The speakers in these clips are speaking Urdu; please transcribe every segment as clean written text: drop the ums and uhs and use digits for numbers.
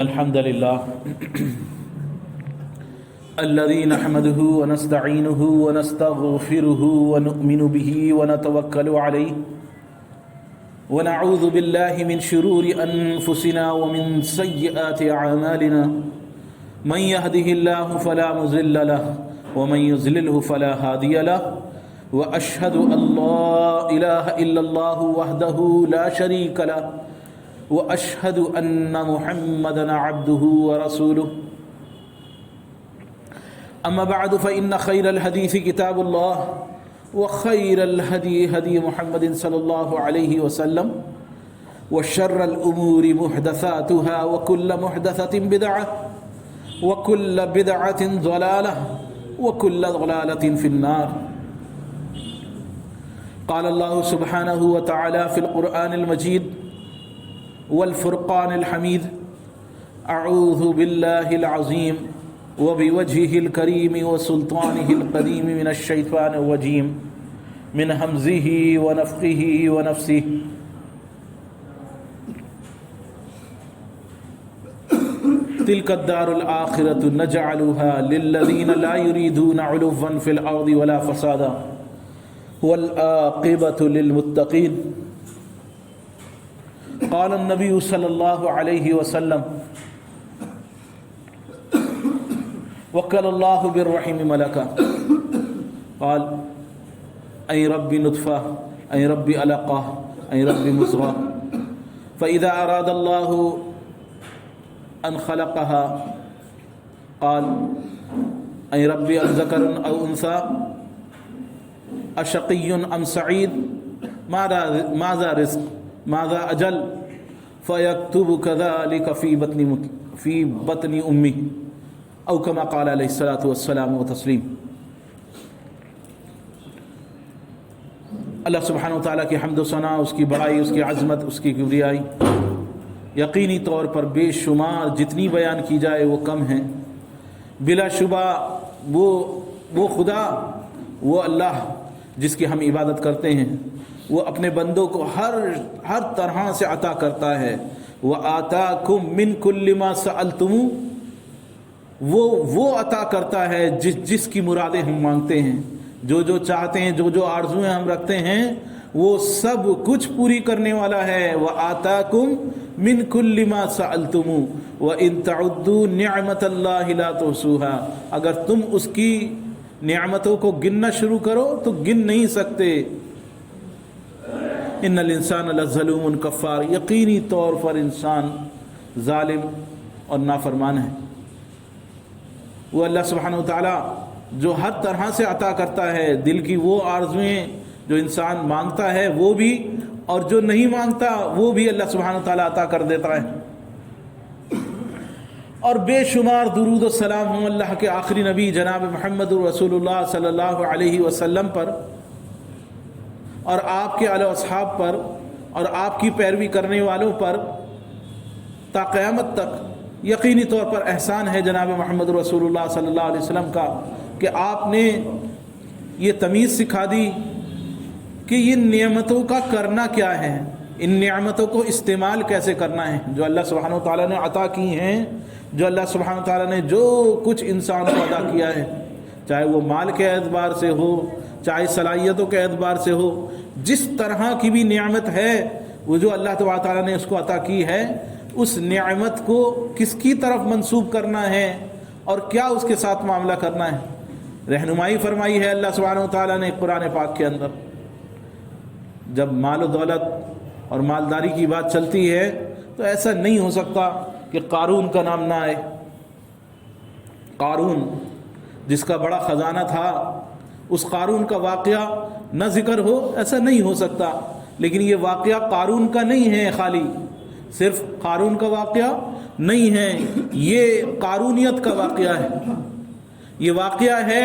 الحمد لله الذي نحمده ونستعينه ونستغفره ونؤمن به ونتوكل عليه ونعوذ بالله من شرور أنفسنا ومن سيئات أعمالنا من يهده الله فلا مضل له ومن يضلله فلا هادي له وأشهد أن لا إله إلا الله وحده لا شريك له وأشهد أن محمدًا عبده ورسوله أما بعد فإن خير الحديث كتاب الله وخير الهدي هدي محمد صلى الله عليه وسلم وشر الأمور محدثاتها وكل محدثة بدعة وكل بدعة ضلالة وكل ضلالة في النار. قال الله سبحانه وتعالى في القرآن المجيد والفرقان الحميد: أعوذ بالله العظيم وبوجهه الكريم وسلطانه القديم من الشيطان الرجيم من همزه ونفخه ونفسه. تلك الدار الآخرة نجعلها للذين لا يريدون علوا في الأرض ولا فسادا والعاقبة للمتقين. قال النبي صلى الله عليه وسلم: وكل الله بالرحم ملكا قال: أي ربي نطفة أي ربي علقة أي ربي مضغة. فإذا أراد الله أن خلقها قال: أي ربي أذكر أو أنثى أشقي أم سعيد ماذا رزق ماذا أجل فيكتب كذلك في بطن أمي أو كما قال عليه الصلاة والسلام وتسلیم. اللہ سبحانہ و تعالیٰ کی حمد و ثنا، اس کی بڑائی، اس کی عظمت، اس کی کبریائی یقینی طور پر بے شمار جتنی بیان کی جائے وہ کم ہیں. بلا شبہ وہ خدا، وہ اللہ جس کی ہم عبادت کرتے ہیں، وہ اپنے بندوں کو ہر طرح سے عطا کرتا ہے. وَآتَاكُم مِّن كُلِّ مَا سَأَلْتُمُوهُ، وہ عطا کرتا ہے جس کی مرادیں ہم مانگتے ہیں، جو چاہتے ہیں، جو آرزویں ہم رکھتے ہیں، وہ سب کچھ پوری کرنے والا ہے. وَآتَاكُم مِّن كُلِّ مَا سَأَلْتُمُوهُ وَإِن تَعُدُّوا نِعْمَةَ اللَّهِ لَا تُحْصُوهَا. اگر تم اس کی نعمتوں کو گننا شروع کرو تو گن نہیں سکتے. ان الانسان لظلوم کفار، یقینی طور پر انسان ظالم اور نافرمان ہے. وہ اللہ سبحانہ و تعالیٰ جو ہر طرح سے عطا کرتا ہے، دل کی وہ آرزویں جو انسان مانگتا ہے وہ بھی، اور جو نہیں مانگتا وہ بھی اللہ سبحانہ و تعالیٰ عطا کر دیتا ہے. اور بے شمار درود و سلام ہوں اللہ کے آخری نبی جناب محمد رسول اللہ صلی اللہ علیہ وسلم پر، اور آپ کے آل و اصحاب پر، اور آپ کی پیروی کرنے والوں پر تا قیامت تک. یقینی طور پر احسان ہے جناب محمد رسول اللہ صلی اللہ علیہ وسلم کا کہ آپ نے یہ تمیز سکھا دی کہ ان نعمتوں کا کرنا کیا ہے، ان نعمتوں کو استعمال کیسے کرنا ہے جو اللہ سبحانہ و تعالیٰ نے عطا کی ہیں، جو اللہ سبحانہ و تعالیٰ نے جو کچھ انسان کو عطا کیا ہے، چاہے وہ مال کے اعتبار سے ہو، چاہے صلاحیتوں کے اعتبار سے ہو، جس طرح کی بھی نعمت ہے وہ جو اللہ تعالیٰ نے اس کو عطا کی ہے، اس نعمت کو کس کی طرف منسوب کرنا ہے اور کیا اس کے ساتھ معاملہ کرنا ہے، رہنمائی فرمائی ہے اللہ سبحانہ و تعالیٰ نے قرآن پاک کے اندر. جب مال و دولت اور مالداری کی بات چلتی ہے تو ایسا نہیں ہو سکتا کہ قارون کا نام نہ آئے. قارون جس کا بڑا خزانہ تھا، اس قارون کا واقعہ نہ ذکر ہو، ایسا نہیں ہو سکتا. لیکن یہ واقعہ قارون کا نہیں ہے، خالی صرف قارون کا واقعہ نہیں ہے، یہ قارونیت کا واقعہ ہے. یہ واقعہ ہے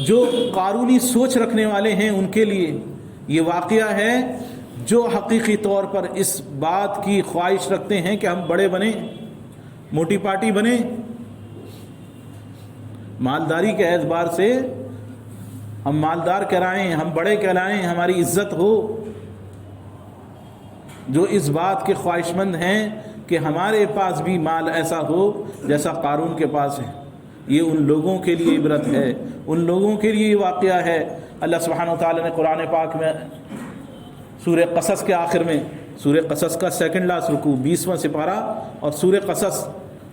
جو قارونی سوچ رکھنے والے ہیں ان کے لیے. یہ واقعہ ہے جو حقیقی طور پر اس بات کی خواہش رکھتے ہیں کہ ہم بڑے بنیں، موٹی پارٹی بنیں، مالداری کے اعتبار سے ہم مالدار کہلائیں، ہم بڑے کہلائیں، ہماری عزت ہو. جو اس بات کے خواہش مند ہیں کہ کہ ہمارے پاس بھی مال ایسا ہو جیسا قارون کے پاس ہے۔ یہ ان لوگوں کے لیے عبرت ہے، ان لوگوں کے لیے یہ واقعہ ہے۔ اللہ سبحانہ و تعالیٰ نے قرآن پاک میں سورہ قصص کے آخر میں، سورہ قصص کا سیکنڈ لاسٹ رکوع 20واں سپارہ اور سورہ قصص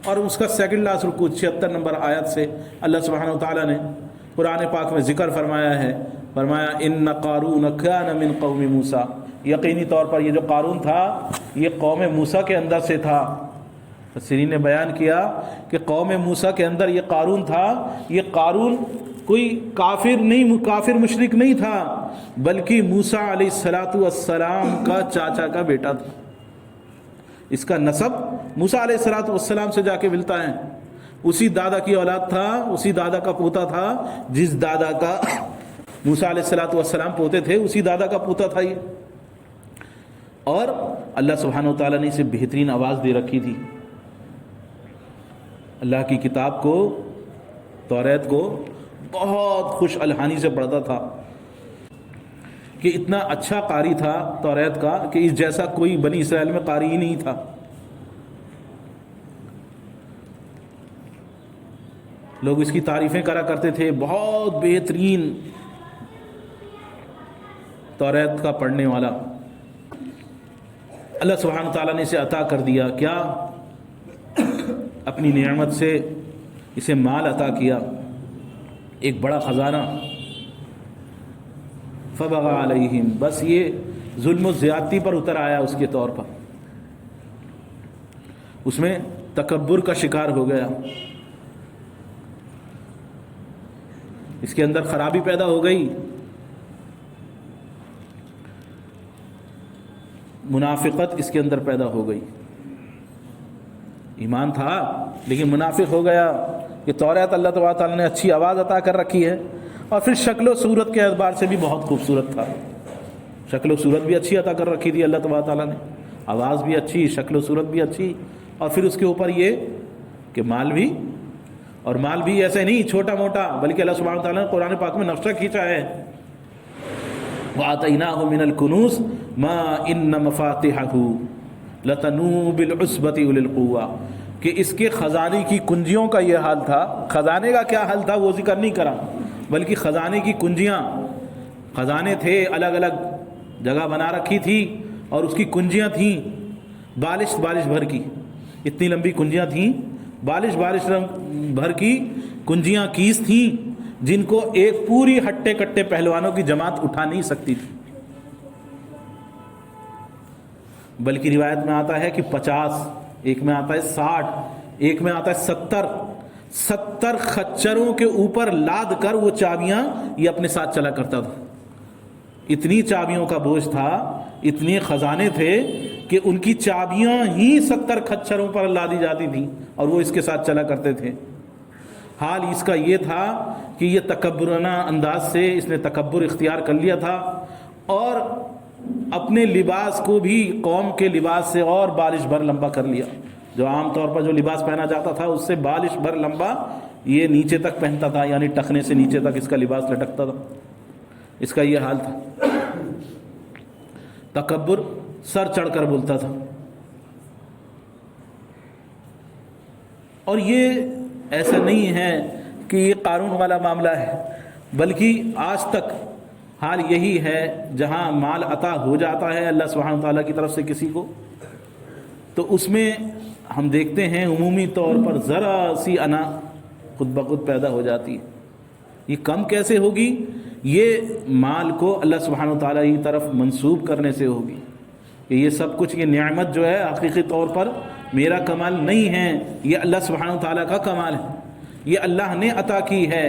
اور اس کا سیکنڈ لاسٹ رکوع 76 نمبر آیت سے اللہ سبحانہ و تعالیٰ نے قرآن پاک میں ذکر فرمایا ہے، فرمایا ان قارون کان من قوم موسیٰ، یقینی طور پر یہ جو قارون تھا یہ قوم موسیٰ کے اندر سے تھا۔ مفسرین نے بیان کیا کہ قوم موسیٰ کے اندر یہ قارون تھا۔ یہ قارون کوئی کافر مشرک نہیں تھا، بلکہ موسیٰ علیہ السلام کا چاچا کا بیٹا تھا۔ اس کا نسب موسیٰ علیہ السلام سے جا کے ملتا ہے، اسی دادا کی اولاد تھا، اسی دادا کا پوتا تھا، جس دادا کا موسیٰ علیہ السلام پوتے تھے اسی دادا کا پوتا تھا یہ۔ اور اللہ سبحانہ و تعالیٰ نے اسے بہترین آواز دے رکھی تھی۔ اللہ کی کتاب کو، توریت کو بہت خوش الحانی سے پڑھتا تھا کہ اتنا اچھا قاری تھا توریت کا کہ اس جیسا کوئی بنی اسرائیل میں قاری ہی نہیں تھا۔ لوگ اس کی تعریفیں کرا کرتے تھے، بہت بہترین توریت کا پڑھنے والا۔ اللہ سبحانہ وتعالیٰ نے اسے عطا کر دیا، کیا؟ اپنی نعمت سے اسے مال عطا کیا، ایک بڑا خزانہ۔ فبغى علیہم، بس یہ ظلم و زیادتی پر اتر آیا اس کے طور پر، اس میں تکبر کا شکار ہو گیا، اس کے اندر خرابی پیدا ہو گئی، منافقت اس کے اندر پیدا ہو گئی۔ ایمان تھا لیکن منافق ہو گیا کہ توریت اللہ تبارک تعالیٰ نے اچھی آواز عطا کر رکھی ہے، اور پھر شکل و صورت کے اعتبار سے بھی بہت خوبصورت تھا، شکل و صورت بھی اچھی عطا کر رکھی تھی اللہ تبارک تعالیٰ نے، آواز بھی اچھی، شکل و صورت بھی اچھی، اور پھر اس کے اوپر یہ کہ مال بھی، اور مال بھی ایسے نہیں چھوٹا موٹا، بلکہ اللہ سبحانہ وتعالیٰ نے قرآن پاک میں نقشہ کھینچا ہے، وَآتَيْنَاهُ مِنَ الْكُنُوزِ مَا إِنَّ مَفَاتِحَهُ لَتَنُوءُ بِالْعُصْبَةِ أُولِي الْقُوَّةِ، کہ اس کے خزانے کی کنجیوں کا یہ حال تھا۔ خزانے کا کیا حال تھا وہ ذکر نہیں کرا، بلکہ خزانے کی کنجیاں، خزانے تھے الگ الگ جگہ بنا رکھی تھی، اور اس کی کنجیاں تھیں بالش بھر کی، اتنی لمبی کنجیاں تھیں، بالش بھر کی کنجیاں کیس تھیں، جن کو ایک پوری ہٹے کٹے پہلوانوں کی جماعت اٹھا نہیں سکتی تھی، بلکہ روایت میں آتا ہے کہ 50، ایک میں آتا ہے 60، ایک میں آتا ہے 70 خچروں کے اوپر لاد کر وہ چابیاں یہ اپنے ساتھ چلا کرتا تھا۔ اتنی چابیوں کا بوجھ تھا، اتنے خزانے تھے کہ ان کی چابیاں ہی 70 خچروں پر لادی جاتی تھیں، اور وہ اس کے ساتھ چلا کرتے تھے۔ حال اس کا یہ تھا کہ یہ تکبرانہ انداز سے اس نے تکبر اختیار کر لیا تھا، اور اپنے لباس کو بھی قوم کے لباس سے اور بالش بھر لمبا کر لیا۔ جو عام طور پر جو لباس پہنا جاتا تھا اس سے بالش بھر لمبا یہ نیچے تک پہنتا تھا، یعنی ٹخنے سے نیچے تک اس کا لباس لٹکتا تھا، اس کا یہ حال تھا۔ تکبر، سر چڑھ کر بولتا تھا، اور یہ ایسا نہیں ہے کہ یہ قارون والا معاملہ ہے، بلکہ آج تک حال یہی ہے، جہاں مال عطا ہو جاتا ہے اللہ سبحانہ تعالیٰ کی طرف سے کسی کو، تو اس میں ہم دیکھتے ہیں عمومی طور پر ذرا سی انا خود بخود پیدا ہو جاتی ہے۔ یہ کم کیسے ہوگی؟ یہ مال کو اللہ سبحانہ تعالیٰ کی طرف منسوب کرنے سے ہوگی، کہ یہ سب کچھ، یہ نعمت جو ہے حقیقی طور پر میرا کمال نہیں ہے، یہ اللہ سبحانہ تعالیٰ کا کمال ہے، یہ اللہ نے عطا کی ہے۔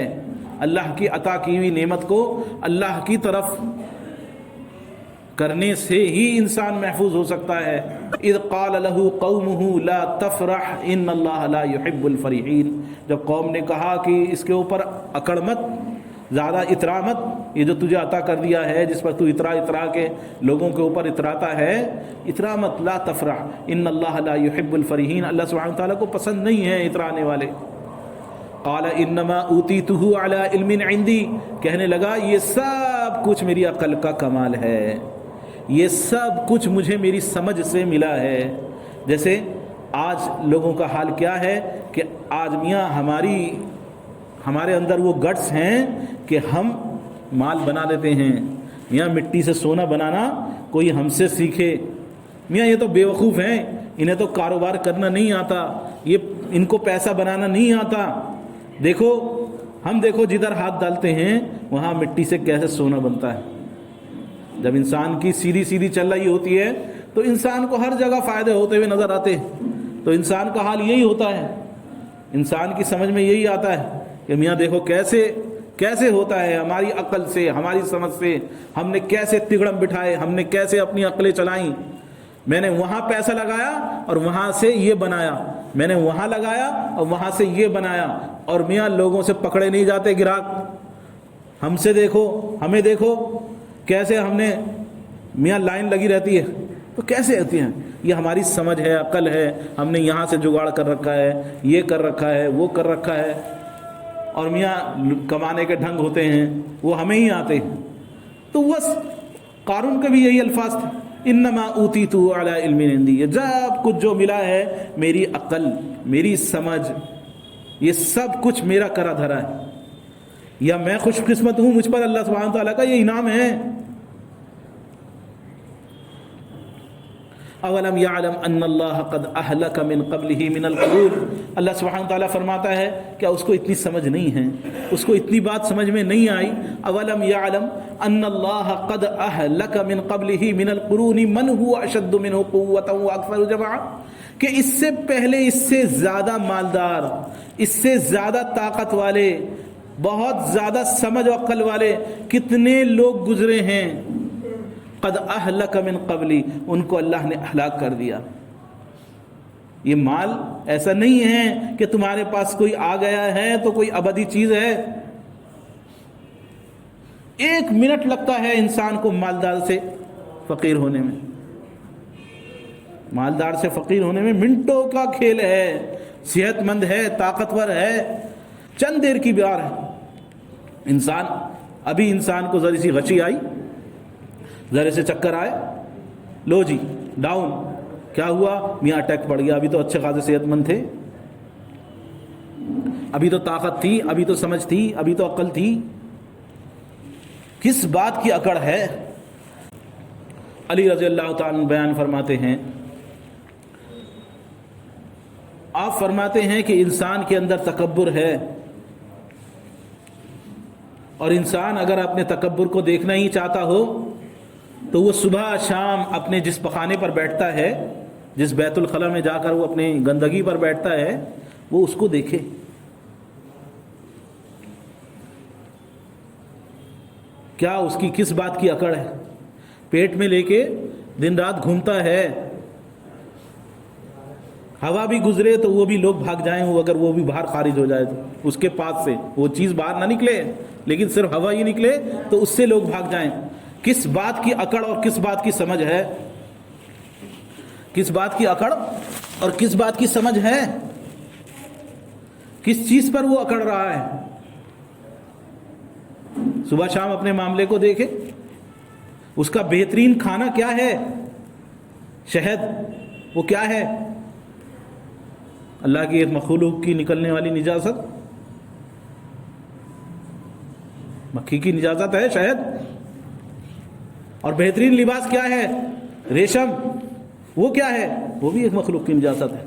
اللہ کی عطا کی ہوئی نعمت کو اللہ کی طرف کرنے سے ہی انسان محفوظ ہو سکتا ہے۔ اذ قال له قومه لا تفرح ان اللہ لا يحب الفرحین، جب قوم نے کہا کہ اس کے اوپر اکڑ مت، زیادہ اترا مت، یہ جو تجھے عطا کر دیا ہے جس پر تو اترا کے لوگوں کے اوپر اتراتا ہے، اترا مت، لا تفرح ان اللہ لا يحب الفرحین، اللہ سبحانہ تعالیٰ کو پسند نہیں ہے اترانے والے۔ قال انما اوتیتہ علی علم عندی، کہنے لگا یہ سب کچھ میری عقل کا کمال ہے، یہ سب کچھ مجھے میری سمجھ سے ملا ہے۔ جیسے آج لوگوں کا حال کیا ہے کہ آج میاں ہمارے اندر وہ گٹس ہیں کہ ہم مال بنا لیتے ہیں. میاں مٹی سے سونا بنانا کوئی ہم سے سیکھے. میاں یہ تو بیوقوف ہیں, انہیں تو کاروبار کرنا نہیں آتا, ان کو پیسہ بنانا نہیں آتا. دیکھو جدھر ہاتھ ڈالتے ہیں وہاں مٹی سے کیسے سونا بنتا ہے. جب انسان کی سیدھی چل رہی ہوتی ہے تو انسان کو ہر جگہ فائدے ہوتے ہوئے نظر آتے ہیں. تو انسان کا حال یہی ہوتا ہے, انسان کی سمجھ میں یہی آتا ہے کہ میاں دیکھو کیسے ہوتا ہے. ہماری عقل سے, ہماری سمجھ سے ہم نے کیسے تگڑم بٹھائے, ہم نے کیسے اپنی عقلیں چلائیں. میں نے وہاں پیسہ لگایا اور وہاں سے یہ بنایا, میں نے وہاں لگایا اور وہاں سے یہ بنایا. اور میاں لوگوں سے پکڑے نہیں جاتے گراہک. ہمیں دیکھو کیسے ہم نے میاں لائن لگی رہتی ہے. تو کیسے ہوتی ہیں؟ یہ ہماری سمجھ ہے, عقل ہے. ہم نے یہاں سے جگاڑ کر رکھا ہے, یہ کر رکھا ہے, وہ کر رکھا ہے. اور میاں کمانے کے ڈھنگ ہوتے ہیں وہ ہمیں ہی آتے ہیں. تو بس قارون کے بھی یہی الفاظ تھے, انما اوتیتو علی علم عندی. جب کچھ جو ملا ہے میری عقل, میری سمجھ, یہ سب کچھ میرا کرا دھرا ہے. یا میں خوش قسمت ہوں, مجھ پر اللہ سبحانہ تعالیٰ کا یہ انعام ہے. اولم یعلم ان اللہ قد اہلک من قبلہ من القرون. اللہ سبحانہ تعالیٰ فرماتا ہے کیا اس کو اتنی سمجھ نہیں ہے, اس کو اتنی بات سمجھ میں نہیں آئی. اولم یعلم ان اللہ قد اہلک من قبلہ من القرون من هو اشد منہ قوۃ واکثر جمعا, کہ اس سے پہلے اس سے زیادہ مالدار, اس سے زیادہ طاقت والے, بہت زیادہ سمجھ و عقل والے کتنے لوگ گزرے ہیں. قد اہلک من قبلی, ان کو اللہ نے ہلاک کر دیا. یہ مال ایسا نہیں ہے کہ تمہارے پاس کوئی آ گیا ہے تو کوئی ابدی چیز ہے. 1 منٹ لگتا ہے انسان کو مالدار سے فقیر ہونے میں, مالدار سے فقیر ہونے میں منٹوں کا کھیل ہے. صحت مند ہے, طاقتور ہے, چند دیر کی بار ہے. انسان کو ذرا سی غچی آئی, ذرے سے چکر آئے, لو جی ڈاؤن. کیا ہوا؟ میاں اٹیک پڑ گیا. ابھی تو اچھے خاصے صحت مند تھے, ابھی تو طاقت تھی, ابھی تو سمجھ تھی, ابھی تو عقل تھی. کس بات کی اکڑ ہے؟ علی رضی اللہ تعالیٰ بیان فرماتے ہیں, آپ فرماتے ہیں کہ انسان کے اندر تکبر ہے, اور انسان اگر اپنے تکبر کو دیکھنا ہی چاہتا ہو تو وہ صبح شام اپنے جس پخانے پر بیٹھتا ہے, جس بیت الخلا میں جا کر وہ اپنے گندگی پر بیٹھتا ہے, وہ اس کو دیکھے. کیا اس کی کس بات کی اکڑ ہے؟ پیٹ میں لے کے دن رات گھومتا ہے. ہوا بھی گزرے تو وہ بھی لوگ بھاگ جائیں, اگر وہ بھی باہر خارج ہو جائے تو اس کے پاس سے وہ چیز باہر نہ نکلے, لیکن صرف ہوا ہی نکلے تو اس سے لوگ بھاگ جائیں. کس بات کی اکڑ اور کس بات کی سمجھ ہے؟ کس بات کی اکڑ اور کس بات کی سمجھ ہے؟ کس چیز پر وہ اکڑ رہا ہے؟ صبح شام اپنے معاملے کو دیکھے. اس کا بہترین کھانا کیا ہے؟ شہد. وہ کیا ہے؟ اللہ کی ایک مخلوق کی نکلنے والی نجاست, مکھی کی نجاست ہے شہد. اور بہترین لباس کیا ہے؟ ریشم. وہ کیا ہے؟ وہ بھی ایک مخلوق کی نجاست ہے.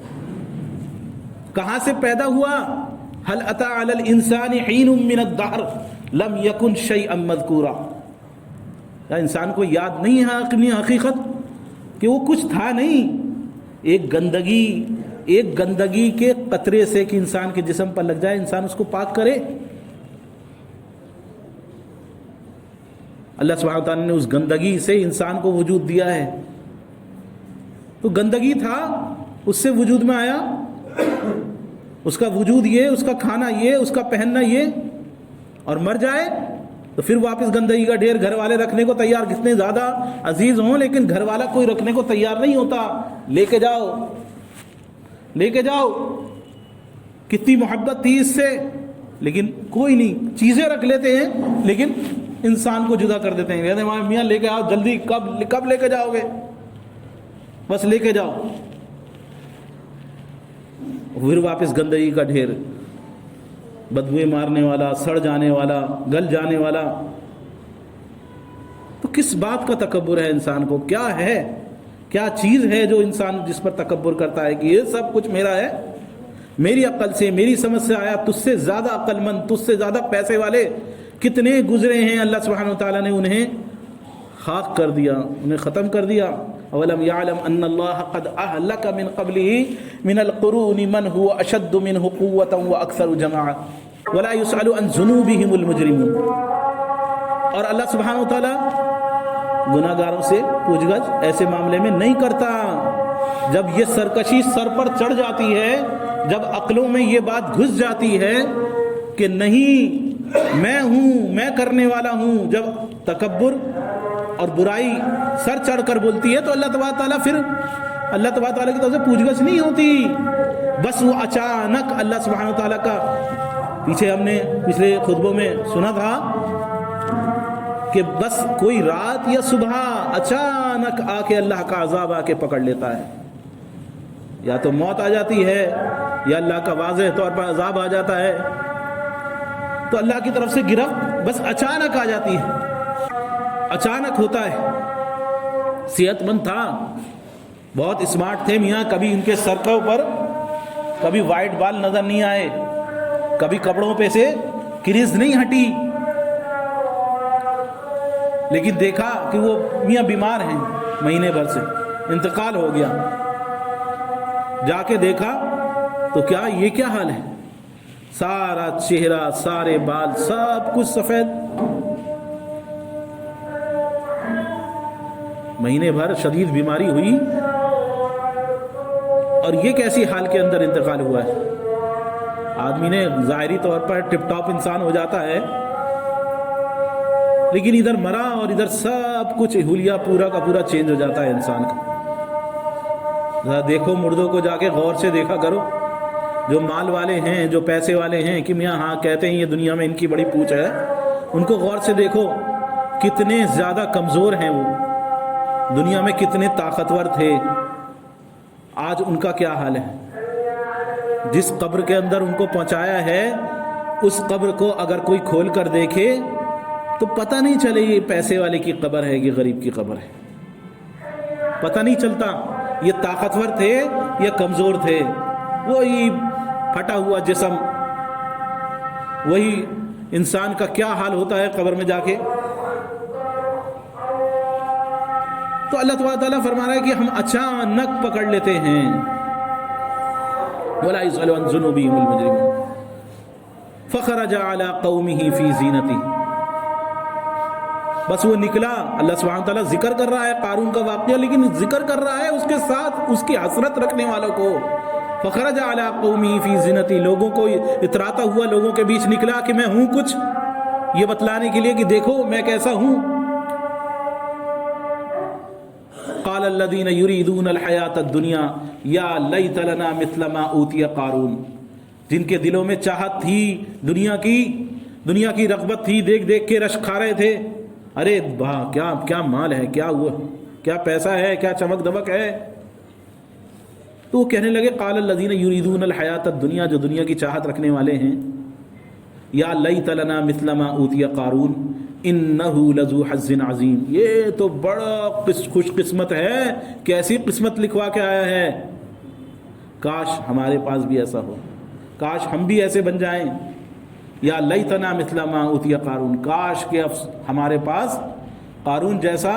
کہاں سے پیدا ہوا؟ هل اتى على الانسان حين من الدهر لم يكن شيئا مذكورا. کیا انسان کو یاد نہیں ہے اپنی حقیقت کہ وہ کچھ تھا نہیں؟ ایک گندگی کے قطرے سے کہ انسان کے جسم پر لگ جائے, انسان اس کو پاک کرے. اللہ سبحانہ وتعالی نے اس گندگی سے انسان کو وجود دیا ہے. تو گندگی تھا, اس سے وجود میں آیا, اس کا وجود یہ, اس کا کھانا یہ, اس کا پہننا یہ, اور مر جائے تو پھر واپس گندگی کا ڈھیر. گھر والے رکھنے کو تیار, کتنے زیادہ عزیز ہوں, لیکن گھر والا کوئی رکھنے کو تیار نہیں ہوتا. لے کے جاؤ, کتنی محبت تھی اس سے, لیکن کوئی نہیں. چیزیں رکھ لیتے ہیں لیکن انسان کو جدا کر دیتے ہیں. کہتے ہیں میاں لے کے آؤ جلدی, کب لے کے جاؤ گے؟ بس لے کے جاؤ. پھر واپس گندگی کا ڈھیر، بدبوئیں مارنے والا، سڑ جانے والا، گل جانے والا۔ تو کس بات کا تکبر ہے انسان کو؟ کیا ہے، کیا چیز ہے جو انسان جس پر تکبر کرتا ہے کہ یہ سب کچھ میرا ہے، میری عقل سے، میری سمجھ سے آیا، تجھ سے زیادہ عقل مند، تجھ سے زیادہ پیسے والے کتنے گزرے ہیں، اللہ سبحانہ وتعالیٰ نے انہیں خاک کر دیا، انہیں ختم کر دیا۔ اولم یعلم ان اللہ قد اہلک من قبلہ من القرون من هو اشد منہ قوۃ واکثر جماعۃ ولا یسأل عن ذنوبہم المجرمون۔ اور اللہ سبحانہ وتعالیٰ گناہ گاروں سے پوچھ گچھ ایسے معاملے میں نہیں کرتا۔ جب یہ سرکشی سر پر چڑھ جاتی ہے، جب عقلوں میں یہ بات گھس جاتی ہے کہ نہیں میں ہوں، میں کرنے والا ہوں، جب تکبر اور برائی سر چڑھ کر بولتی ہے تو اللہ تبارک تعالیٰ پھر اللہ تبارک تعالیٰ کی طرف سے پوچھ گچھ نہیں ہوتی، بس وہ اچانک اللہ سبحانہ وتعالیٰ کا، پیچھے ہم نے پچھلے خطبوں میں سنا تھا کہ بس کوئی رات یا صبح اچانک آ کے اللہ کا عذاب آ کے پکڑ لیتا ہے، یا تو موت آ جاتی ہے یا اللہ کا واضح طور پر عذاب آ جاتا ہے۔ تو اللہ کی طرف سے گرفت بس اچانک آ جاتی ہے، اچانک ہوتا ہے۔ صحت مند تھا، بہت اسمارٹ تھے میاں، کبھی ان کے سر کے اوپر کبھی وائٹ بال نظر نہیں آئے، کبھی کپڑوں پہ سے کریز نہیں ہٹی، لیکن دیکھا کہ وہ میاں بیمار ہیں، مہینے بھر سے انتقال ہو گیا، جا کے دیکھا تو کیا یہ کیا حال ہے، سارا چہرہ، سارے بال، سب کچھ سفید، مہینے بھر شدید بیماری ہوئی، اور یہ کیسی حال کے اندر انتقال ہوا ہے۔ آدمی نے ظاہری طور پر ٹپ ٹاپ انسان ہو جاتا ہے، لیکن ادھر مرا اور ادھر سب کچھ حلیہ پورا کا پورا چینج ہو جاتا ہے انسان کا۔ ذرا دیکھو مردوں کو، جا کے غور سے دیکھا کرو، جو مال والے ہیں، جو پیسے والے ہیں، کہ میاں ہاں کہتے ہیں یہ دنیا میں ان کی بڑی پوچھ ہے، ان کو غور سے دیکھو کتنے زیادہ کمزور ہیں، وہ دنیا میں کتنے طاقتور تھے، آج ان کا کیا حال ہے۔ جس قبر کے اندر ان کو پہنچایا ہے، اس قبر کو اگر کوئی کھول کر دیکھے تو پتہ نہیں چلے یہ پیسے والے کی قبر ہے کہ غریب کی قبر ہے، پتہ نہیں چلتا یہ طاقتور تھے یا کمزور تھے۔ وہی پھٹا ہوا جسم، وہی انسان کا کیا حال ہوتا ہے قبر میں جا کے۔ تو اللہ تبارک تعالیٰ فرما رہا ہے کہ ہم اچانک پکڑ لیتے ہیں، وَلَا يُسْأَلُ عَنْ ذُنُوبِهِمُ الْمُجْرِمُونَ فَخَرَجَ عَلَىٰ قَوْمِهِ فِي زِينَتِهِ۔ بس وہ نکلا، اللہ سبحانہ تعالیٰ ذکر کر رہا ہے قارون کا واقعہ، لیکن ذکر کر رہا ہے اس کے ساتھ اس کی حسرت رکھنے والوں کو۔ فخرج علی قومی فی زینتی، لوگوں کو اتراتا ہوا لوگوں کے بیچ نکلا کہ میں ہوں کچھ، یہ بتلانے کے لیے کہ دیکھو میں کیسا ہوں۔ قال الذین یریدون الحیاۃ الدنیا یا لیت لنا مثل ما اوتی قارون، جن کے دلوں میں چاہت تھی دنیا کی رغبت تھی، دیکھ دیکھ کے رشک کھا رہے تھے، ارے کیا مال ہے، کیا ہوا، کیا پیسہ ہے، کیا چمک دمک ہے۔ تو وہ کہنے لگے قال الذین یریدون الحیاۃ الدنیا، جو دنیا کی چاہت رکھنے والے ہیں، یا لیت لنا مثل ما اوتی قارون انہ لذو حظ عظیم، یہ تو بڑا خوش قسمت ہے، کیسی قسمت لکھوا کے آیا ہے، کاش ہمارے پاس بھی ایسا ہو، کاش ہم بھی ایسے بن جائیں۔ یا لیتنا مثل ما اوتی قارون، کاش کہ ہمارے پاس قارون جیسا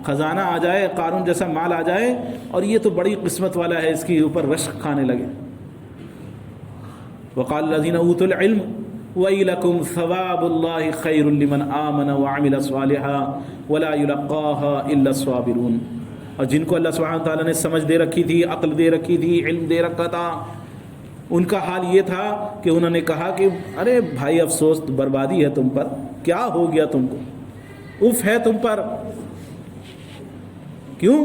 خزانہ آ جائے، قارون جیسا مال آ جائے، اور یہ تو بڑی قسمت والا ہے، اس کے اوپر رشک کھانے لگے۔ وقال الذین اوتوا العلم ویلکم ثواب اللہ خیر لمن آمن وعمل صالحا ولا یلقاها الا الصابرون، اور جن کو اللہ سبحانہ تعالیٰ نے سمجھ دے رکھی تھی، عقل دے رکھی تھی، علم دے رکھا تھا، ان کا حال یہ تھا کہ انہوں نے کہا کہ ارے بھائی افسوس، بربادی ہے تم پر، کیا ہو گیا تم کو، اف ہے تم پر۔ کیوں؟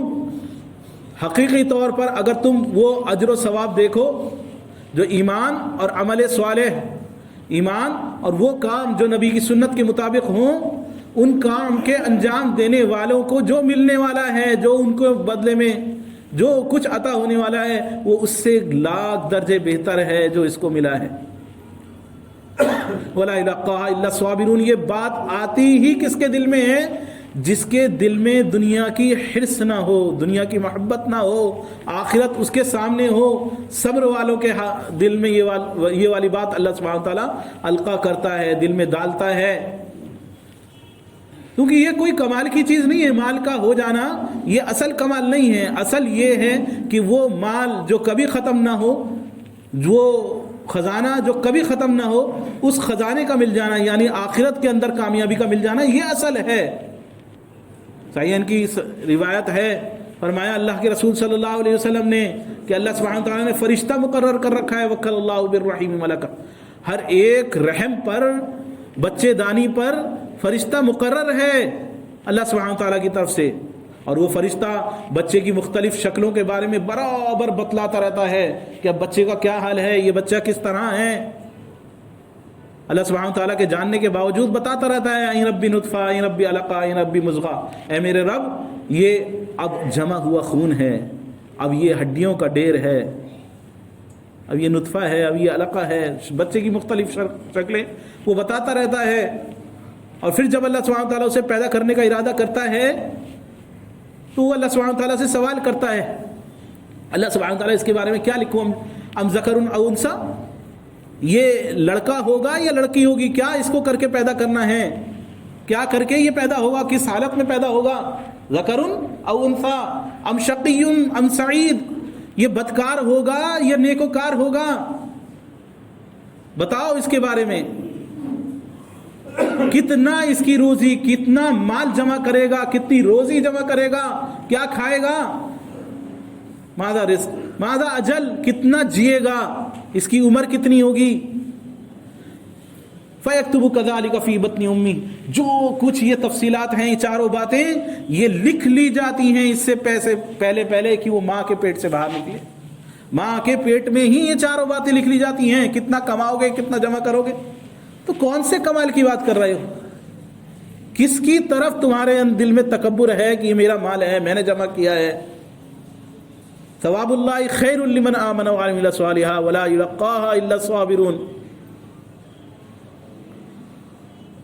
حقیقی طور پر اگر تم وہ اجر و ثواب دیکھو جو ایمان اور عمل صالح، ایمان اور وہ کام جو نبی کی سنت کے مطابق ہوں، ان کام کے انجام دینے والوں کو جو ملنے والا ہے، جو ان کو بدلے میں جو کچھ عطا ہونے والا ہے وہ اس سے لاکھ درجے بہتر ہے جو اس کو ملا ہے. وَلَا يَلَقَّاهَا إِلَّا الصَّابِرُونَ. یہ بات آتی ہی کس کے دل میں ہے؟ جس کے دل میں دنیا کی حرص نہ ہو, دنیا کی محبت نہ ہو, آخرت اس کے سامنے ہو. صبر والوں کے دل میں یہ والی بات اللہ سبحانہ وتعالیٰ القا کرتا ہے, دل میں ڈالتا ہے. کیونکہ یہ کوئی کمال کی چیز نہیں ہے, مال کا ہو جانا یہ اصل کمال نہیں ہے. اصل یہ ہے کہ وہ مال جو کبھی ختم نہ ہو, جو خزانہ جو کبھی ختم نہ ہو, اس خزانے کا مل جانا, یعنی آخرت کے اندر کامیابی کا مل جانا, یہ اصل ہے. صحیحین کی روایت ہے, فرمایا اللہ کے رسول صلی اللہ علیہ وسلم نے کہ اللہ سبحانہ تعالیٰ نے فرشتہ مقرر کر رکھا ہے, وکل اللہ بالرحیم ملکا. ہر ایک رحم پر, بچے دانی پر فرشتہ مقرر ہے اللہ سبحانہ تعالیٰ کی طرف سے, اور وہ فرشتہ بچے کی مختلف شکلوں کے بارے میں برابر بتلاتا رہتا ہے کہ اب بچے کا کیا حال ہے, یہ بچہ کس طرح ہے. اللہ سبحانہ تعالیٰ کے جاننے کے باوجود بتاتا رہتا ہے, اے ربی نطفہ, اے ربی علقہ, اے ربی مضغہ, اے میرے رب یہ اب جمع ہوا خون ہے, اب یہ ہڈیوں کا ڈھیر ہے, اب یہ نطفہ ہے, اب یہ علقہ ہے. بچے کی مختلف شکلیں وہ بتاتا رہتا ہے. اور پھر جب اللہ سبحانہ تعالیٰ اسے پیدا کرنے کا ارادہ کرتا ہے تو وہ اللہ سبحانہ تعالیٰ سے سوال کرتا ہے, اللہ سبحانہ تعالیٰ اس کے بارے میں کیا لکھوں, ام ذکر او انثی, یہ لڑکا ہوگا یا لڑکی ہوگی, کیا اس کو کر کے پیدا کرنا ہے, کیا کر کے یہ پیدا ہوگا, کس حالت میں پیدا ہوگا. ذکر او انثی ام شقی ام سعید, یہ بدکار ہوگا یا نیکوکار ہوگا, بتاؤ اس کے بارے میں. کتنا اس کی روزی, کتنا مال جمع کرے گا, کتنی روزی جمع کرے گا, کیا کھائے گا, ماذا رزق ماذا اجل, کتنا جیے گا, اس کی عمر کتنی ہوگی. فَيَكْتُبُ كَذَلِكَ فِي بَطْنِ أُمِّهِ, جو کچھ یہ تفصیلات ہیں, یہ چاروں باتیں یہ لکھ لی جاتی ہیں اس سے پہلے کہ وہ ماں کے پیٹ سے باہر نکلے. ماں کے پیٹ میں ہی یہ چاروں باتیں لکھ لی جاتی ہیں, کتنا کماؤ گے, کتنا جمع کرو گے. تو کون سے کمال کی بات کر رہے ہو, کس کی طرف تمہارے دل میں تکبر ہے کہ یہ میرا مال ہے, میں نے جمع کیا ہے. ثواب اللہ خیر لمن آمن وعمل صالحا ولا یلقاها الا الصابرون.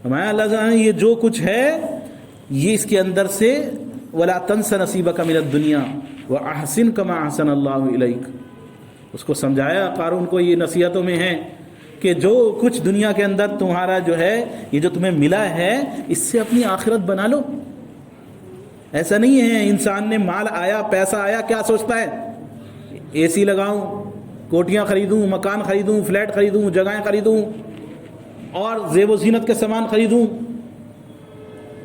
ہمارا اللہ جانے یہ جو کچھ ہے یہ اس کے اندر سے ولا تنس نصیبک من الدنیا واحسن کما احسن اللہ الیک, اس کو سمجھایا قارون کو, یہ نصیحتوں میں ہے کہ جو کچھ دنیا کے اندر تمہارا جو ہے, یہ جو تمہیں ملا ہے, اس سے اپنی آخرت بنا لو. ایسا نہیں ہے انسان نے مال آیا, پیسہ آیا, کیا سوچتا ہے اے سی لگاؤں, کوٹیاں خریدوں, مکان خریدوں, فلیٹ خریدوں, جگہیں خریدوں اور زیب و زینت کے سامان خریدوں.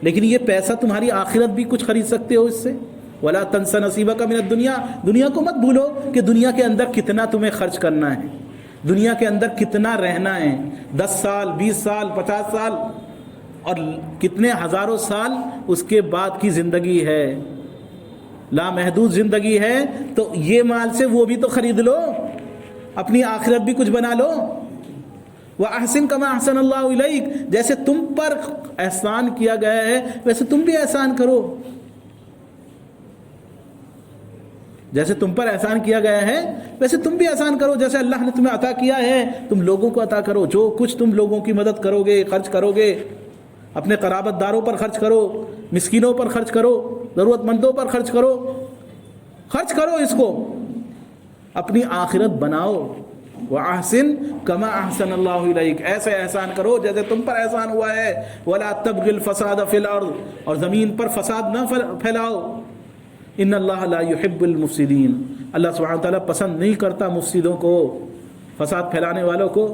لیکن یہ پیسہ تمہاری آخرت بھی کچھ خرید سکتے ہو اس سے. ولا تنس نصیبک من الدنیا, دنیا کو مت بھولو کہ دنیا کے اندر کتنا تمہیں خرچ کرنا ہے, دنیا کے اندر کتنا رہنا ہے, 10 سال 20 سال 50 سال اور کتنے ہزاروں سال اس کے بعد کی زندگی ہے, لامحدود زندگی ہے. تو یہ مال سے وہ بھی تو خرید لو, اپنی آخرت بھی کچھ بنا لو. وَأَحْسِن كَمَا أَحْسَنَ اللَّهُ إِلَيْكَ, جیسے تم پر احسان کیا گیا ہے ویسے تم بھی احسان کرو, جیسے تم پر احسان کیا گیا ہے ویسے تم بھی احسان کرو. جیسے اللہ نے تمہیں عطا کیا ہے تم لوگوں کو عطا کرو. جو کچھ تم لوگوں کی مدد کرو گے, خرچ کرو گے, اپنے قرابت داروں پر خرچ کرو, مسکینوں پر خرچ کرو, ضرورت مندوں پر خرچ کرو, خرچ کرو اس کو, اپنی آخرت بناؤ. وَأَحْسِن كَمَا أَحْسَنَ اللَّهُ إِلَيْكَ, ایسے احسان کرو جیسے تم پر احسان ہوا ہے. وَلَا تَبْغِ الْفَسَادَ فِي الْأَرْضِ, اور زمین پر فساد نہ پھیلاؤ. ان اللہ لا يحب المفسدین, اللہ سبحانہ تعالیٰ پسند نہیں کرتا مفسدوں کو, فساد پھیلانے والوں کو.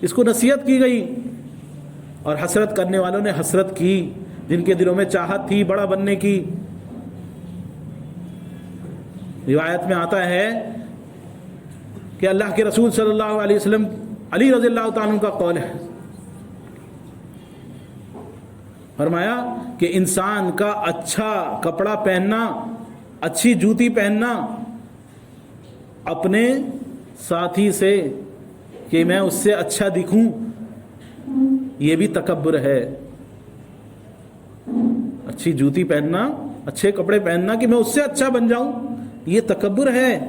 اس کو نصیحت کی گئی اور حسرت کرنے والوں نے حسرت کی, جن کے دلوں میں چاہت تھی بڑا بننے کی. روایت میں آتا ہے کہ اللہ کے رسول صلی اللہ علیہ وسلم, علی رضی اللہ تعالیٰ عنہ کا قول ہے, فرمایا کہ انسان کا اچھا کپڑا پہننا, اچھی جوتی پہننا اپنے ساتھی سے کہ میں اس سے اچھا دکھوں, یہ بھی تکبر ہے. اچھی جوتی پہننا, اچھے کپڑے پہننا کہ میں اس سے اچھا بن جاؤں, یہ تکبر ہے.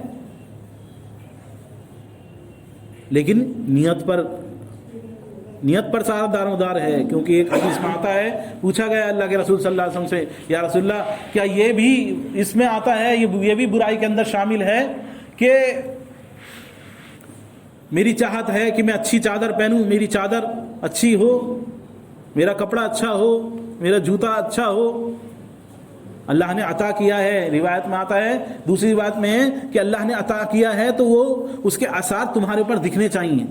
لیکن نیت پر سارا دار و دار ہے. کیونکہ ایک حدیث میں آتا ہے, پوچھا گیا اللہ کے رسول صلی اللہ علیہ وسلم سے, یا رسول اللہ کیا یہ بھی اس میں آتا ہے, یہ بھی برائی کے اندر شامل ہے کہ میری چاہت ہے کہ میں اچھی چادر پہنوں, میری چادر اچھی ہو, میرا کپڑا اچھا ہو, میرا جوتا اچھا ہو. اللہ نے عطا کیا ہے, روایت میں آتا ہے, دوسری روایت میں ہے کہ اللہ نے عطا کیا ہے تو وہ اس کے آثار تمہارے اوپر دکھنے چاہیے.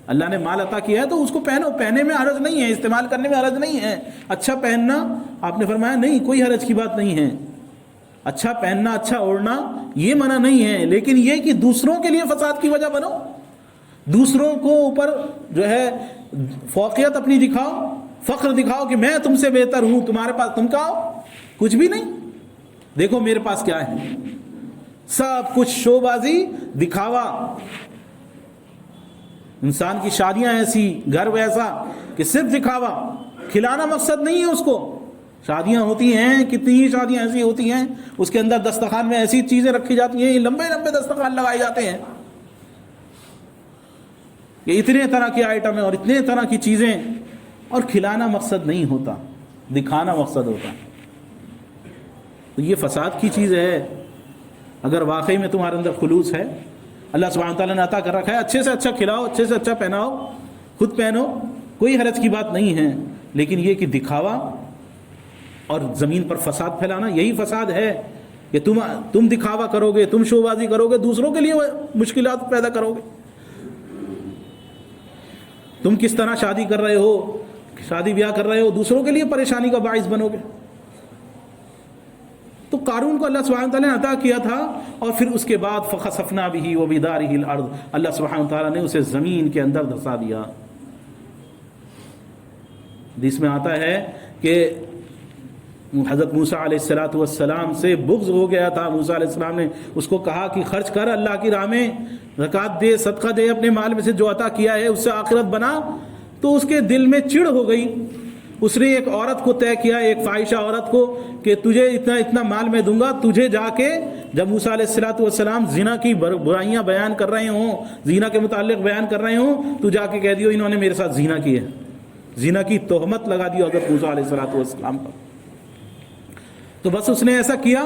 اللہ نے مال عطا کیا ہے تو اس کو پہنو, پہننے میں حرج نہیں ہے, استعمال کرنے میں حرج نہیں ہے. اچھا پہننا, آپ نے فرمایا نہیں, کوئی حرج کی بات نہیں ہے. اچھا پہننا, اچھا اوڑھنا یہ منع نہیں ہے, لیکن یہ کہ دوسروں کے لیے فساد کی وجہ بنو, دوسروں کو اوپر جو ہے فوقیت اپنی دکھاؤ, فخر دکھاؤ کہ میں تم سے بہتر ہوں, تمہارے پاس تم کا ہو کچھ بھی نہیں, دیکھو میرے پاس کیا ہے. سب کچھ شو بازی, دکھاوا. انسان کی شادیاں ایسی, گھر ویسا کہ صرف دکھاوا, کھلانا مقصد نہیں ہے اس کو. شادیاں ہوتی ہیں, کتنی ہی شادیاں ایسی ہوتی ہیں, اس کے اندر دسترخوان میں ایسی چیزیں رکھی جاتی ہیں, لمبے لمبے دسترخوان لگائے جاتے ہیں, یہ اتنے طرح کے آئٹم ہیں اور اتنے طرح کی چیزیں, اور کھلانا مقصد نہیں ہوتا, دکھانا مقصد ہوتا. تو یہ فساد کی چیز ہے. اگر واقعی میں تمہارے اندر خلوص ہے, اللہ سبحانہ تعالیٰ نے عطا کر رکھا ہے, اچھے سے اچھا کھلاؤ, اچھے سے اچھا پہناؤ, خود پہنو, کوئی حرج کی بات نہیں ہے. لیکن یہ کہ دکھاوا اور زمین پر فساد پھیلانا, یہی فساد ہے کہ تم دکھاوا کرو گے, تم شو بازی کرو گے, دوسروں کے لیے مشکلات پیدا کرو گے. تم کس طرح شادی کر رہے ہو, شادی بیاہ کر رہے ہو, دوسروں کے لیے پریشانی کا باعث بنو گے. تو قارون کو اللہ سبحانہ تعالیٰ نے عطا کیا تھا, اور پھر اس کے بعد فخسفنا به وبداره الارض, اللہ سبحانہ تعالیٰ نے اسے زمین کے اندر دھسا دیا. جس میں آتا ہے کہ حضرت موسیٰ علیہ السلام سے بغض ہو گیا تھا. موسیٰ علیہ السلام نے اس کو کہا کہ خرچ کر اللہ کی راہ میں, زکوٰۃ دے, صدقہ دے, اپنے مال میں سے جو عطا کیا ہے اس سے آخرت بنا. تو اس کے دل میں چڑ ہو گئی. اس نے ایک عورت کو طے کیا, ایک فاحشہ عورت کو, کہ تجھے اتنا اتنا مال میں دوں گا, تجھے جا کے جب موسیٰ علیہ السلام زنا کی برائیاں بیان کر رہے ہوں, زنا کے متعلق بیان کر رہے ہوں, تو جا کے کہہ دیو انہوں نے میرے ساتھ زنا کی ہے. زنا کی تہمت لگا دی حضرت موسیٰ علیہ السلام پر. تو بس اس نے ایسا کیا,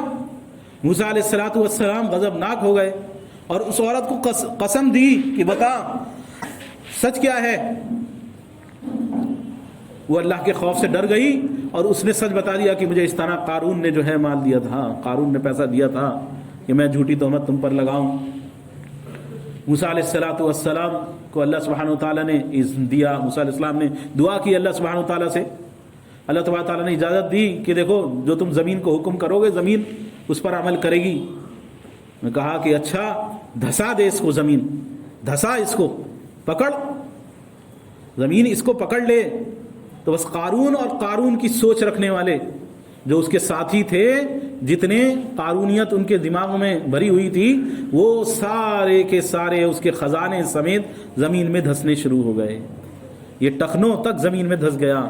موسیٰ علیہ السلام غضبناک ہو گئے اور اس عورت کو قسم دی کہ بتا سچ کیا ہے. وہ اللہ کے خوف سے ڈر گئی اور اس نے سچ بتا دیا کہ مجھے اس طرح قارون نے جو ہے مال دیا تھا, قارون نے پیسہ دیا تھا کہ میں جھوٹی تہمت تم پر لگاؤں. موسیٰ علیہ السلام کو اللہ سبحانہ وتعالیٰ نے دیا. موسیٰ علیہ السلام نے دعا کی اللہ سبحانہ وتعالیٰ سے, اللہ تبارک تعالیٰ نے اجازت دی کہ دیکھو جو تم زمین کو حکم کرو گے زمین اس پر عمل کرے گی. میں کہا کہ اچھا دھسا دے اس کو, زمین دھسا, اس کو پکڑ, زمین اس کو پکڑ لے. تو بس قارون اور قارون کی سوچ رکھنے والے جو اس کے ساتھی تھے, جتنے قارونیت ان کے دماغوں میں بھری ہوئی تھی, وہ سارے کے سارے اس کے خزانے سمیت زمین میں دھسنے شروع ہو گئے. یہ ٹخنوں تک زمین میں دھس گیا.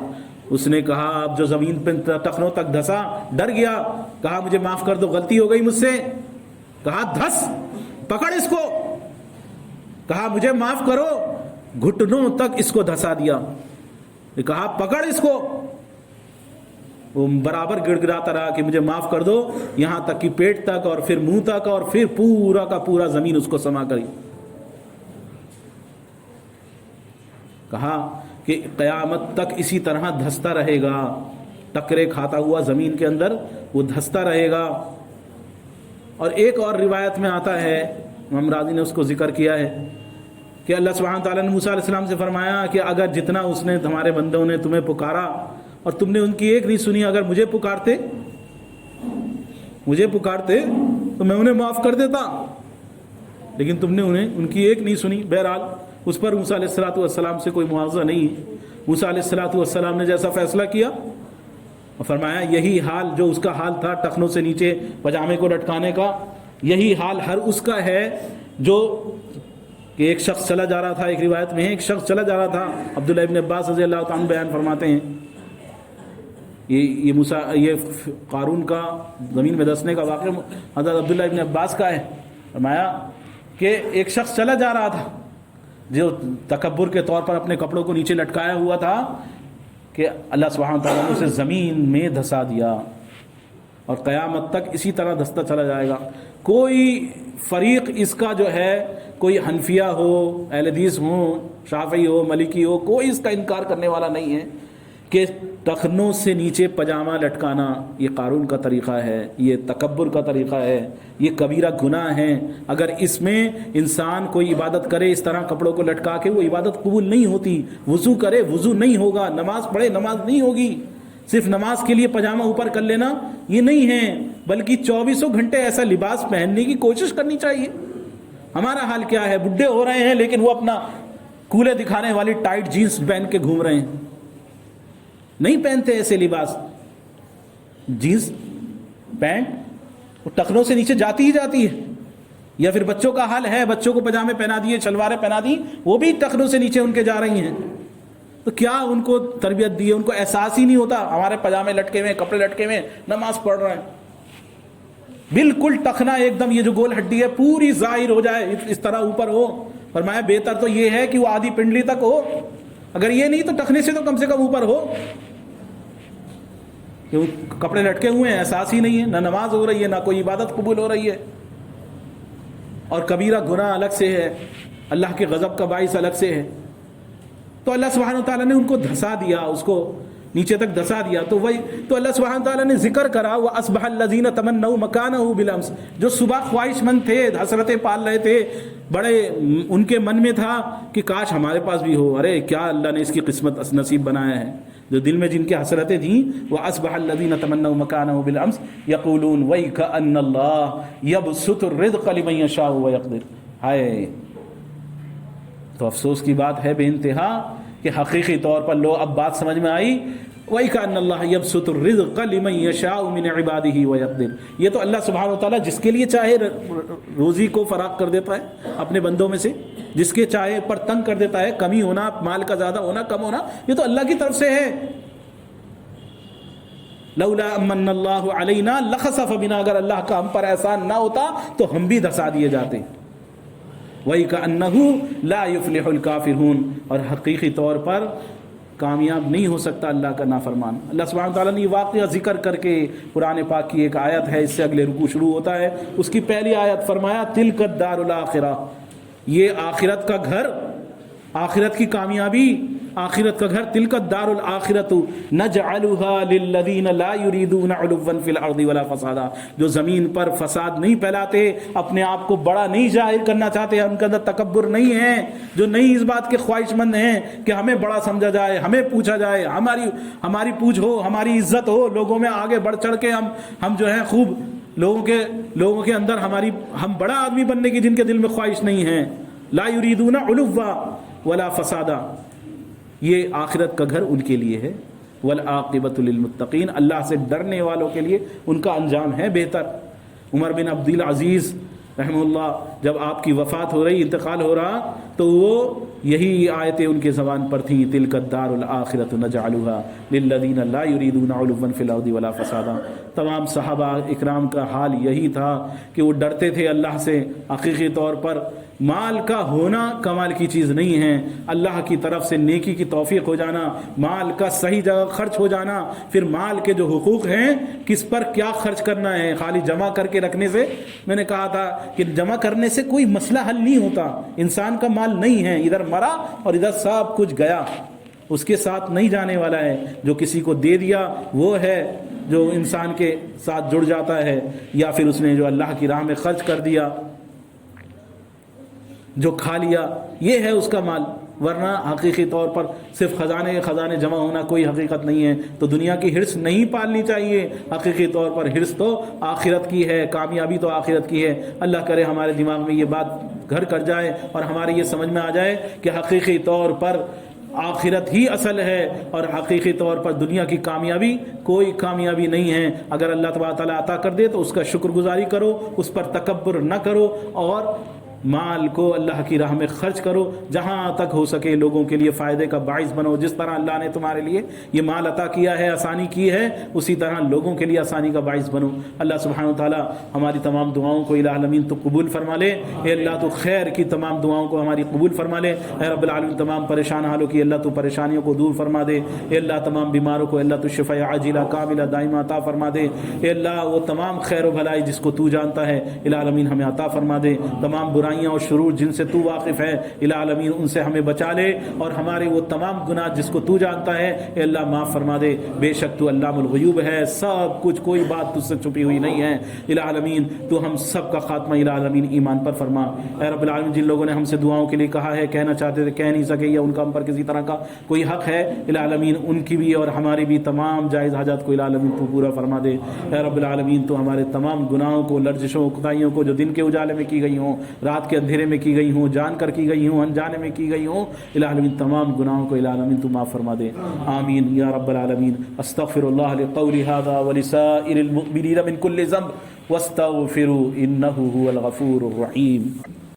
اس نے کہا, اب جو زمین پہ ٹخنوں تک دھسا ڈر گیا, کہا مجھے معاف کر دو, غلطی ہو گئی مجھ سے. کہا دھس, پکڑ اس کو, کہا مجھے معاف کرو, گھٹنوں تک اس کو دھسا دیا. کہا پکڑ اس کو, وہ برابر گڑ گڑاتا رہا کہ مجھے معاف کر دو, یہاں تک کہ پیٹ تک اور پھر منہ تک اور پھر پورا کا پورا زمین اس کو سما کری. کہا کہ قیامت تک اسی طرح دھستا رہے گا, ٹکرے کھاتا ہوا زمین کے اندر وہ دھستا رہے گا. اور ایک اور روایت میں آتا ہے, امام راضی نے اس کو ذکر کیا ہے, کہ اللہ سبحانہ تعالیٰ نے موسیٰ علیہ السلام سے فرمایا کہ اگر جتنا اس نے تمہارے بندوں نے تمہیں پکارا اور تم نے ان کی ایک نہیں سنی, اگر مجھے پکارتے تو میں انہیں معاف کر دیتا, لیکن تم نے ان کی ایک نہیں سنی. بہرحال اس پر موسیٰ علیہ السلام سے کوئی معاوضہ نہیں. موسیٰ علیہ السلام نے جیسا فیصلہ کیا اور فرمایا یہی حال جو اس کا حال تھا ٹخنوں سے نیچے پجامے کو لٹکانے کا, یہی حال ہر اس کا ہے جو کہ ایک شخص چلا جا رہا تھا. ایک روایت میں ہے ایک شخص چلا جا رہا تھا, عبداللہ ابن عباس رضی اللہ عنہ بیان فرماتے ہیں یہ قارون کا زمین میں دسنے کا واقعہ حضرت عبداللہ ابن عباس کا ہے. فرمایا کہ ایک شخص چلا جا رہا تھا جو تکبر کے طور پر اپنے کپڑوں کو نیچے لٹکایا ہوا تھا کہ اللہ سبحانہ تعالیٰ نے اسے زمین میں دھسا دیا اور قیامت تک اسی طرح دھستا چلا جائے گا. کوئی فریق اس کا جو ہے کوئی حنفیہ ہو، اہل حدیث ہو، شافعی ہو، مالکی ہو، کوئی اس کا انکار کرنے والا نہیں ہے کہ ٹخنوں سے نیچے پاجامہ لٹکانا یہ قارون کا طریقہ ہے، یہ تکبر کا طریقہ ہے، یہ کبیرہ گناہ ہے. اگر اس میں انسان کوئی عبادت کرے اس طرح کپڑوں کو لٹکا کے، وہ عبادت قبول نہیں ہوتی. وضو کرے وضو نہیں ہوگا، نماز پڑھے نماز نہیں ہوگی. صرف نماز کے لیے پاجامہ اوپر کر لینا یہ نہیں ہے، بلکہ 24 گھنٹے ایسا لباس پہننے کی کوشش کرنی چاہیے. ہمارا حال کیا ہے؟ بڈھے ہو رہے ہیں لیکن وہ اپنا کولے دکھانے والی ٹائٹ جینس پہن کے گھوم رہے ہیں. نہیں پہنتے ایسے لباس. جینس پینٹ وہ ٹخنوں سے نیچے جاتی ہی جاتی ہے. یا پھر بچوں کا حال ہے، بچوں کو پاجامے پہنا دیے، شلواریں پہنا دی، وہ بھی ٹخنوں سے نیچے ان کے جا رہی ہیں. تو کیا ان کو تربیت دی ہے؟ ان کو احساس ہی نہیں ہوتا ہمارے پاجامے لٹکے ہوئے، کپڑے لٹکے ہوئے، نماز پڑھ رہے ہیں. بالکل ٹخنا ایک دم یہ جو گول ہڈی ہے پوری ظاہر ہو جائے، اس طرح اوپر ہو. فرمایا بہتر تو یہ ہے کہ وہ آدھی پنڈلی تک ہو، اگر یہ نہیں تو ٹخنے سے تو کم اوپر ہو. کپڑے لٹکے ہوئے ہیں، احساس ہی نہیں ہے، نہ نماز ہو رہی ہے، نہ کوئی عبادت قبول ہو رہی ہے. اور کبیرہ گناہ الگ سے ہے، اللہ کے غضب کا باعث الگ سے ہے. تو اللہ سبحانہ تعالیٰ نے ان کو دھسا دیا، اس کو نیچے تک دھسا دیا. تو وہی تو اللہ سبحانہ تعالیٰ نے ذکر کرا وَأَصْبَحَ الَّذِينَ تَمَنَّوْا مَكَانَهُ بِالْأَمْسِ، جو صبح خواہش مند تھے، حسرتیں پال رہے تھے، بڑے ان کے من میں تھا کہ کاش ہمارے پاس بھی ہو. ارے کیا اللہ نے اس کی قسمت نصیب بنایا ہے. جو دل میں جن کی حسرتیں تھیں، وَأَصْبَحَ الَّذِينَ تَمَنَّوْا مَكَانَهُ بِالْأَمْسِ يَقُولُونَ وَيْكَأَنَّ اللَّهَ يَبْسُطُ الرِّزْقَ لِمَن يَشَاءُ وَيَقْدِرُ. ہائے، تو افسوس کی بات ہے بے انتہا کہ حقیقی طور پر لو اب بات سمجھ میں آئی. وَإِكَأَنَّ اللَّهَ يَبْسُطُ الرِّزْقَ لِمَن يَشَاءُ مِنْ عِبَادِهِ وَيَقْدِرُ. یہ تو اللہ سبحانہ وتعالیٰ جس کے لیے چاہے روزی کو فراخ کر دیتا ہے اپنے بندوں میں سے، جس کے چاہے پر تنگ کر دیتا ہے. کمی ہونا، مال کا زیادہ ہونا، کم ہونا، یہ تو اللہ کی طرف سے ہے. لولا امن اللہ علینا لخسف بنا، اگر اللہ کا ہم پر احسان نہ ہوتا تو ہم بھی دھسا دیے جاتے. وَإِكَأَنَّهُ لَا يُفْلِحُ الْكَافِرُونَ، اور حقیقی طور پر کامیاب نہیں ہو سکتا اللہ کا نافرمان. اللہ سبحانہ تعالیٰ نے یہ واقعہ ذکر کر کے قرآن پاک کی ایک آیت ہے، اس سے اگلے رکوع شروع ہوتا ہے. اس کی پہلی آیت فرمایا تِلْكَ الدَّارُ الْآخِرَةُ، یہ آخرت کا گھر، آخرت کی کامیابی، آخرت کا گھر. تِلْكَ الدَّارُ الْآخِرَةُ نَجْعَلُهَا لِلَّذِينَ لَا يُرِيدُونَ عُلُوًّا فِي الْأَرْضِ وَلَا فَسَادًا، جو زمین پر فساد نہیں پھیلاتے، اپنے آپ کو بڑا نہیں ظاہر کرنا چاہتے، ان کے اندر تکبر نہیں ہے، جو نہیں اس بات کے خواہش مند ہیں کہ ہمیں بڑا سمجھا جائے، ہمیں پوچھا جائے، ہماری پوچھ ہو، ہماری عزت ہو، لوگوں میں آگے بڑھ چڑھ کے ہم جو ہے خوب لوگوں کے اندر ہم بڑا آدمی بننے کی جن کے دل میں خواہش نہیں ہے. لا يريدون علوا ولا فسادا، یہ آخرت کا گھر ان کے لیے ہے. والعاقبۃ للمتقین، اللہ سے ڈرنے والوں کے لیے ان کا انجام ہے بہتر. عمر بن عبد العزیز رحمہ اللہ جب آپ کی وفات ہو رہی، انتقال ہو رہا، تو وہ یہی آیتیں ان کے زبان پر تھیں، تلک الدار الآخرۃ نجعلها للذین لا یریدون علوا فی الارض ولا فسادا. تمام صحابہ اکرام کا حال یہی تھا کہ وہ ڈرتے تھے اللہ سے. حقیقی طور پر مال کا ہونا کمال کی چیز نہیں ہے، اللہ کی طرف سے نیکی کی توفیق ہو جانا، مال کا صحیح جگہ خرچ ہو جانا، پھر مال کے جو حقوق ہیں کس پر کیا خرچ کرنا ہے. خالی جمع کر کے رکھنے سے، میں نے کہا تھا کہ جمع کرنے سے کوئی مسئلہ حل نہیں ہوتا. انسان کا مال نہیں ہے، ادھر مرا اور ادھر سب کچھ گیا، اس کے ساتھ نہیں جانے والا ہے. جو کسی کو دے دیا وہ ہے جو انسان کے ساتھ جڑ جاتا ہے، یا پھر اس نے جو اللہ کی راہ میں خرچ کر دیا، جو کھا لیا، یہ ہے اس کا مال. ورنہ حقیقی طور پر صرف خزانے جمع ہونا کوئی حقیقت نہیں ہے. تو دنیا کی حرص نہیں پالنی چاہیے. حقیقی طور پر حرص تو آخرت کی ہے، کامیابی تو آخرت کی ہے. اللہ کرے ہمارے دماغ میں یہ بات گھر کر جائے اور ہمارے یہ سمجھ میں آ جائے کہ حقیقی طور پر آخرت ہی اصل ہے، اور حقیقی طور پر دنیا کی کامیابی کوئی کامیابی نہیں ہے. اگر اللہ تبارک و تعالیٰ عطا کر دے تو اس کا شکر گزاری کرو، اس پر تکبر نہ کرو، اور مال کو اللہ کی راہ میں خرچ کرو، جہاں تک ہو سکے لوگوں کے لیے فائدے کا باعث بنو۔ جس طرح اللہ نے تمہارے لیے یہ مال عطا کیا ہے، آسانی کی ہے، اسی طرح لوگوں کے لیے آسانی کا باعث بنو۔ اللہ سبحانہ وتعالی ہماری تمام دعاؤں کو الہ العالمین تو قبول فرما لے۔ اے اللہ تو خیر کی تمام دعاؤں کو ہماری قبول فرما لے۔ اے رب العالمین تمام پریشان حالوں کی اللہ تو پریشانیوں کو دور فرما دے۔ اے اللہ تمام بیماروں کو اللہ تو شفا عاجلہ کاملہ دائمہ عطا فرما دے۔ اے اللہ وہ تمام خیر و بھلائی جس کو تو جانتا ہے الہ العالمین ہمیں عطا فرما دے۔ تمام برائیاں اور شرور جن سے تو واقف ہے الہ العالمین ان سے ہمیں بچا لے، اور ہمارے وہ تمام گناہ جس کو تو جانتا ہے اے اللہ معاف فرما دے۔ بے شک تو علام الغیوب ہے، سب کچھ، کوئی بات تجھ سے چھپی ہوئی نہیں ہے۔ الہ العالمین تو ہم سب کا خاتمہ الہ العالمین ایمان پر فرما۔ اے رب العالمین جن لوگوں نے ہم سے دعاؤں کے لیے کہا ہے، کہنا چاہتے تھے کہہ نہیں سکے، یا ان کا ہم پر کسی طرح کا کوئی حق ہے، الہ العالمین ان کی بھی اور ہماری بھی تمام جائز حاجات کو الہ العالمین تو پورا فرما دے۔ اے رب العالمین تو ہمارے تمام گناہوں کو، لرزشوں، کوتاہیوں کو جو دن کے اجالے میں کی گئی ہوں، رات کے اندھیرے میں کی گئی ہوں، جان کر کی گئی ہوں، انجانے میں کی گئی ہوں، الہ العالمین تمام گناہوں کو الہ العالمین تو معاف فرما دے۔ آمین یا رب العالمین۔ استغفر اللہ لقولی ھذا ولسائر المؤمنین من کل ذنب واستغفروا انہ هو الغفور الرحیم۔